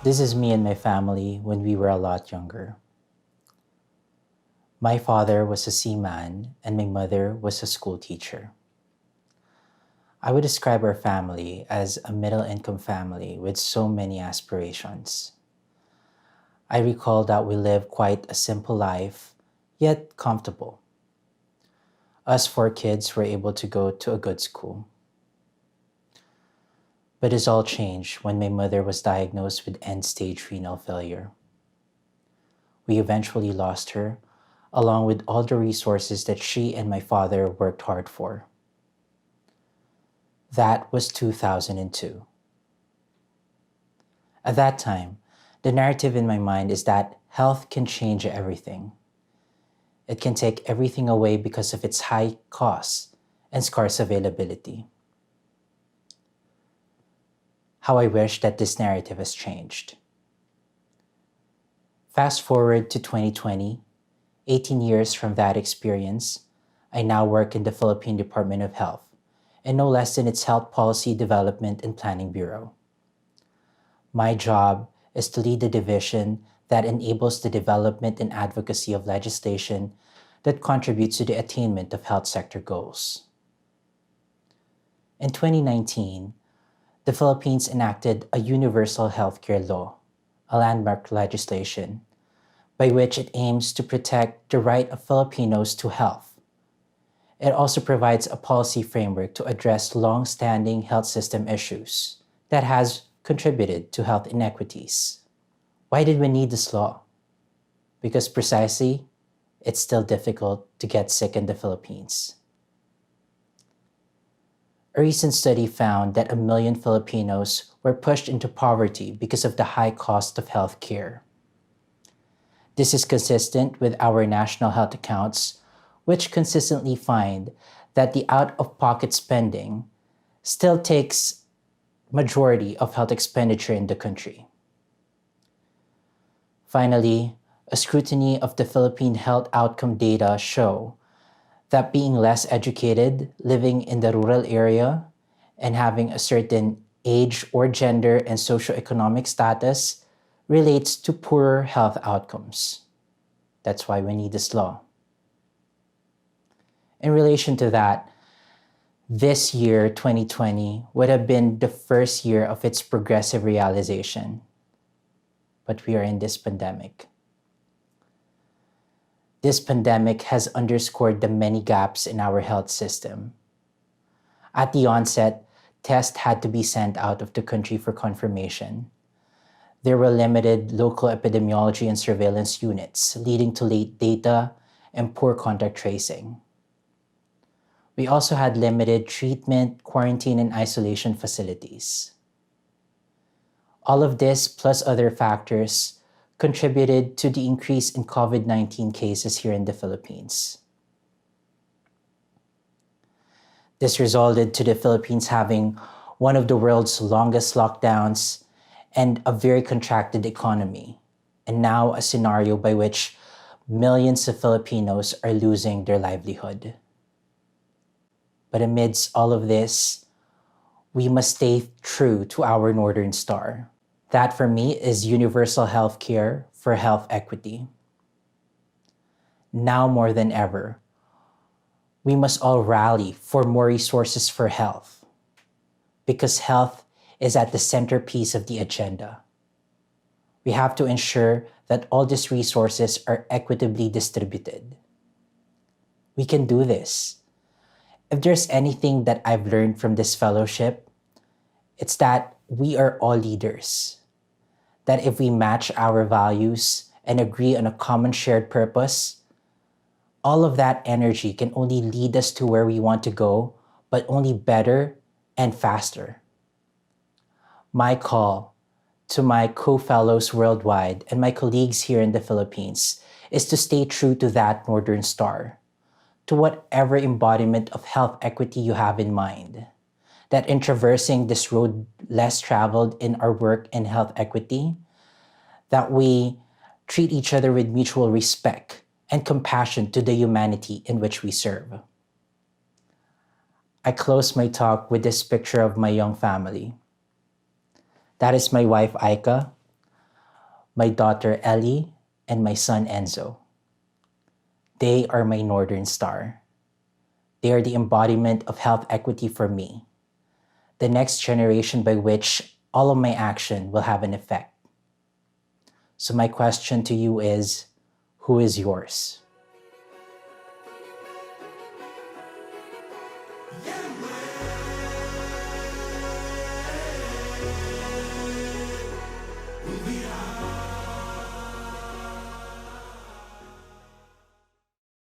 This is me and my family when we were a lot younger. My father was a seaman and my mother was a school teacher. I would describe our family as a middle-income family with so many aspirations. I recall that we lived quite a simple life, yet comfortable. Us four kids were able to go to a good school. But it all changed when my mother was diagnosed with end-stage renal failure. We eventually lost her, along with all the resources that she and my father worked hard for. That was 2002. At that time, the narrative in my mind is that health can change everything. It can take everything away because of its high costs and scarce availability. How I wish that this narrative has changed. Fast forward to 2020, 18 years from that experience, I now work in the Philippine Department of Health, and no less than its Health Policy Development and Planning Bureau. My job is to lead the division that enables the development and advocacy of legislation that contributes to the attainment of health sector goals. In 2019, the Philippines enacted a universal healthcare law, a landmark legislation, by which it aims to protect the right of Filipinos to health. It also provides a policy framework to address long-standing health system issues that has contributed to health inequities. Why did we need this law? Because precisely, it's still difficult to get sick in the Philippines. A recent study found that 1 million Filipinos were pushed into poverty because of the high cost of health care. This is consistent with our national health accounts, which consistently find that the out-of-pocket spending still takes majority of health expenditure in the country. Finally, a scrutiny of the Philippine health outcome data show that being less educated, living in the rural area, and having a certain age or gender and socioeconomic status relates to poorer health outcomes. That's why we need this law. In relation to that, this year, 2020, would have been the first year of its progressive realization. But we are in this pandemic. This pandemic has underscored the many gaps in our health system. At the onset, tests had to be sent out of the country for confirmation. There were limited local epidemiology and surveillance units, leading to late data and poor contact tracing. We also had limited treatment, quarantine, and isolation facilities. All of this, plus other factors, contributed to the increase in COVID-19 cases here in the Philippines. This resulted to the Philippines having one of the world's longest lockdowns and a very contracted economy, and now a scenario by which millions of Filipinos are losing their livelihood. But amidst all of this, we must stay true to our Northern Star. That for me is universal health care for health equity. Now more than ever, we must all rally for more resources for health, because health is at the centerpiece of the agenda. We have to ensure that all these resources are equitably distributed. We can do this. If there's anything that I've learned from this fellowship, it's that we are all leaders. That if we match our values and agree on a common shared purpose, all of that energy can only lead us to where we want to go, but only better and faster. My call to my co-fellows worldwide and my colleagues here in the Philippines is to stay true to that Northern Star, to whatever embodiment of health equity you have in mind. That in traversing this road less traveled in our work in health equity, that we treat each other with mutual respect and compassion to the humanity in which we serve. I close my talk with this picture of my young family. That is my wife, Aika, my daughter Ellie, and my son Enzo. They are my Northern Star. They are the embodiment of health equity for me, the next generation by which all of my action will have an effect. So my question to you is, who is yours? We are